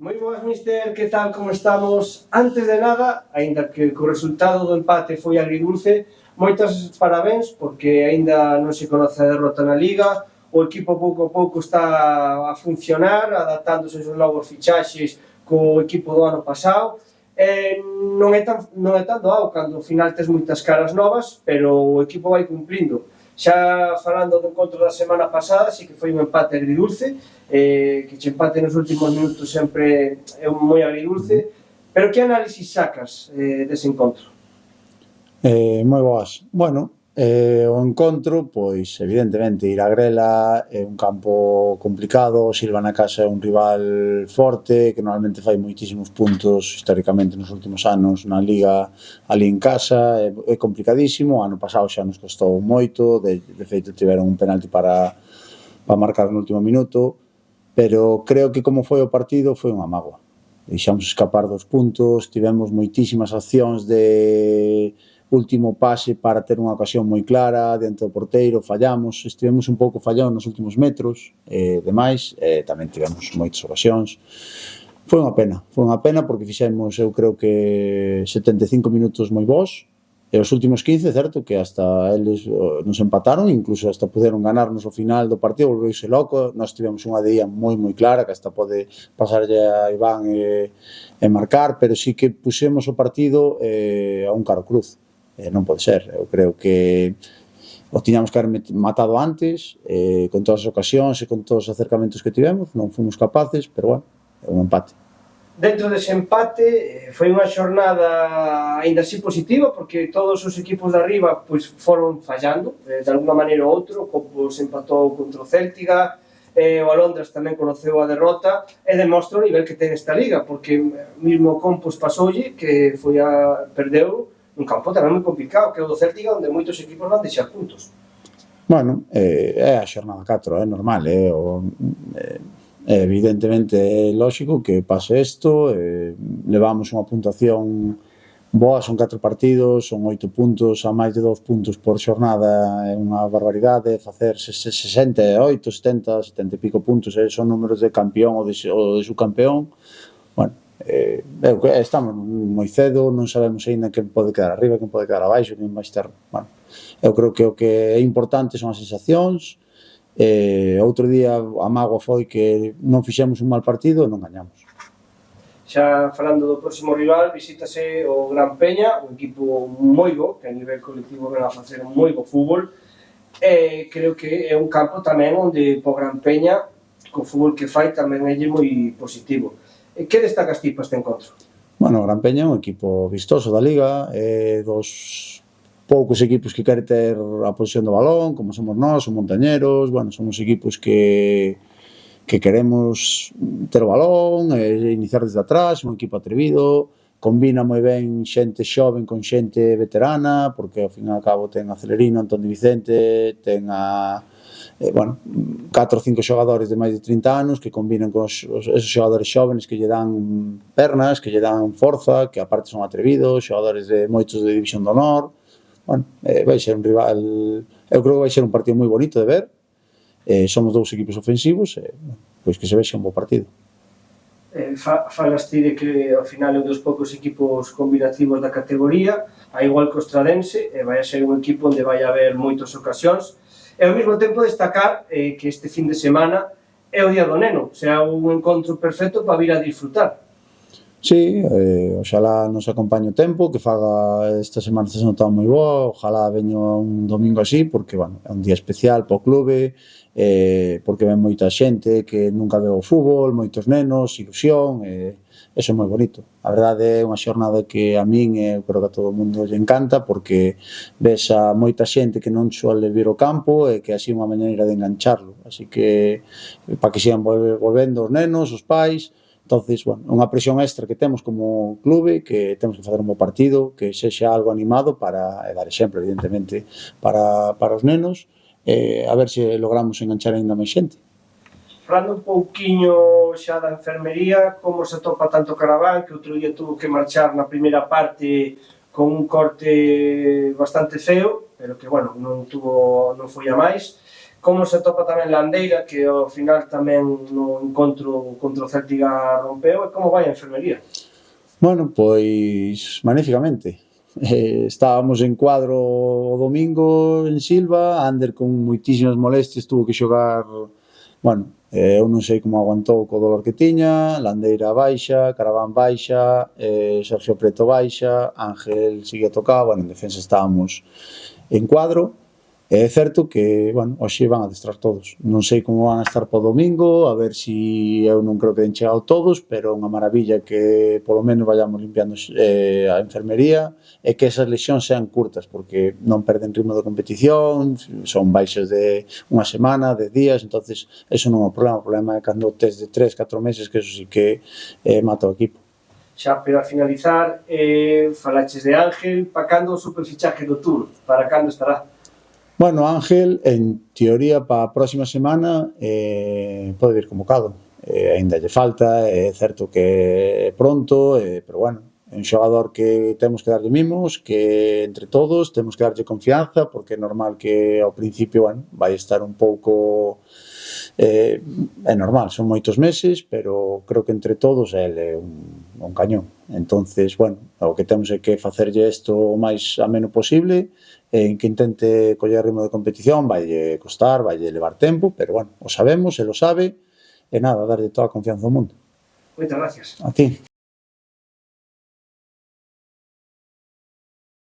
Moi boas, mister, que tal, como estamos? Antes de nada, aínda que co resultado do empate foi agridulce, moitas parabéns, porque aínda non se conoce a derrota na Liga, o equipo pouco a pouco está a funcionar, adaptándose aos novos fichaxes co equipo do ano pasado, non é tan doado cando ao final tes moitas caras novas, pero o equipo vai cumplindo. Xa falando do encontro da semana pasada, sí que foi un empate agridulce, que che empate nos últimos minutos sempre é moi agridulce, pero que análisis sacas dese encontro? Moi boas. Bueno, o encontro, pois, evidentemente, ir a Grela é un campo complicado, Silva na casa é un rival forte, que normalmente fai moitísimos puntos históricamente nos últimos anos na Liga ali en casa, é complicadísimo, o ano pasado xa nos costou moito, de feito tiveron un penalti para marcar no último minuto, pero creo que como foi o partido foi unha mágoa. Deixamos escapar 2 puntos, tivemos moitísimas accións de último pase para ter unha ocasión moi clara dentro do porteiro, fallamos, estivemos un pouco fallados nos últimos metros, demais, tamén tivemos moitas ocasións. Foi unha pena porque fixemos, eu creo que 75 minutos moi bons, e os últimos 15, certo, que hasta eles nos empataron, incluso hasta puderon ganarnos ao final do partido, volveuse loco, nós tivemos unha día moi clara, que hasta pode pasarlle a Iván e marcar, pero sí que pusemos o partido a un caro cruz. Non pode ser, eu creo que o tiñamos que haber matado antes, con todas as ocasións e con todos os acercamentos que tivemos, non fomos capaces, pero bueno, é un empate. Dentro dese empate foi unha xornada aínda así positiva, porque todos os equipos de arriba pois, foron fallando, de alguna maneira ou outra, o Copos empatou contra o Céltiga, o Alondras tamén conoceu a derrota, e demostra o nivel que ten esta liga, porque mesmo o Compos pasoulle, que perdeu un campo tamén moi complicado, que é o do Céltiga, onde moitos equipos van deixar puntos. Bueno, é a xornada 4, é normal, evidentemente é lógico que pase isto, levamos unha puntuación boa, son 4 partidos, son 8 puntos, a máis de 2 puntos por xornada é unha barbaridade, facer 68, 70, 70 e pico puntos, son números de campeón ou de subcampeón, bueno, estamos moi cedo, non sabemos aínda quen pode quedar arriba, quen pode quedar abaixo, quen vai estar, bueno, eu creo que o que é importante son as sensacións. Outro día a mágoa foi que non fixemos un mal partido e non gañamos. Xa falando do próximo rival, visítase o Gran Peña, un equipo moi bo, que a nivel colectivo ven a facer un moi bo fútbol, e creo que é un campo tamén onde po Gran Peña, co fútbol que fai, tamén é moi positivo. Que destacas ti para este encontro? Bueno, o Gran Peña é un equipo vistoso da Liga, dos poucos equipos que quere ter a posición do balón, como somos nós, os montañeros, bueno, somos equipos que queremos ter o balón, iniciar desde atrás, un equipo atrevido, combina moi ben xente xoven con xente veterana, porque ao fin e ao cabo ten a Celerino, Antón de Vicente, ten a 4 ou 5 xogadores de máis de 30 anos que combinan con esos xogadores xóvenes que lle dan pernas, que lle dan forza, que aparte son atrevidos, xogadores de moitos de División de Honor. Bueno, vai ser un rival, eu creo que vai ser un partido moi bonito de ver, somos 2 equipos ofensivos, pois que se vexa un bo partido. Falas ti de que ao final é un dos poucos equipos combinativos da categoría, a igual que o Estradense, vai a ser un equipo onde vai haber moitas ocasións, e ao mesmo tempo destacar que este fin de semana é o Día do Neno, será un encontro perfecto para vir a disfrutar. Sí, oxalá nos acompañe o tempo, que faga esta semana está sendo tan moi boa, ojalá veño un domingo así, porque, bueno, é un día especial para o clube, porque ven moita xente que nunca veo o fútbol, moitos nenos, ilusión, eso é moi bonito. A verdade é unha xornada que a min e eu creo que a todo o mundo lle encanta, porque ves a moita xente que non suele vir ao campo e que así é unha maneira de engancharlo, así que para que sigan volvendo os nenos, os pais. Entonces, bueno, unha presión extra que temos como clube, que temos que facer un bo partido, que sexa algo animado para dar exemplo, evidentemente, para os nenos, a ver se logramos enganchar ainda máis xente. Falando un pouquiño xa da enfermería, como se atopa tanto Caraván, que outro día tuvo que marchar na primeira parte con un corte bastante feo, pero que, bueno, non foi a máis. como se atopa tamén Landeira, que ao final tamén no encontro contra o Céltiga rompeu, e como vai a enfermería? Bueno, pois magníficamente. Estábamos en cuadro o domingo en Silva, Ander con moitísimas molestias tuvo que xogar, bueno, eu non sei como aguantou co dolor que tiña, Landeira baixa, Caraván baixa, Sergio Preto baixa, Ángel sigue tocado, bueno, en defensa estábamos en cuadro. É certo que, bueno, hoxe van a adestrar todos. Non sei como van a estar po domingo, a ver si eu non creo que den chegado todos, pero unha maravilla que polo menos vayamos limpiando a enfermería e que esas lesións sean curtas, porque non perden ritmo de competición, son baixas de unha semana, de días, entonces eso non é o problema é cando tes de 3-4 meses, que eso sí que mata o equipo. Xa, pero a finalizar, falaches de Ángel, para cando o superfichaje do Tour? Para cando estará? Bueno, Ángel, en teoría, para a próxima semana pode vir convocado. Ainda lle falta, é certo que é pronto, pero bueno, é un xogador que temos que darlle mimos, que entre todos temos que darlle confianza, porque é normal que ao principio, bueno, vai estar un pouco... é normal, son moitos meses, pero creo que entre todos ele é un cañón. Entonces, bueno, o que temos é que facerlle isto o máis ameno posible, en que intente coller ritmo de competición, vai costar, vai levar tempo, pero bueno, o sabemos, ele o sabe, e nada, darlle toda a confianza do mundo. Moitas gracias. A ti.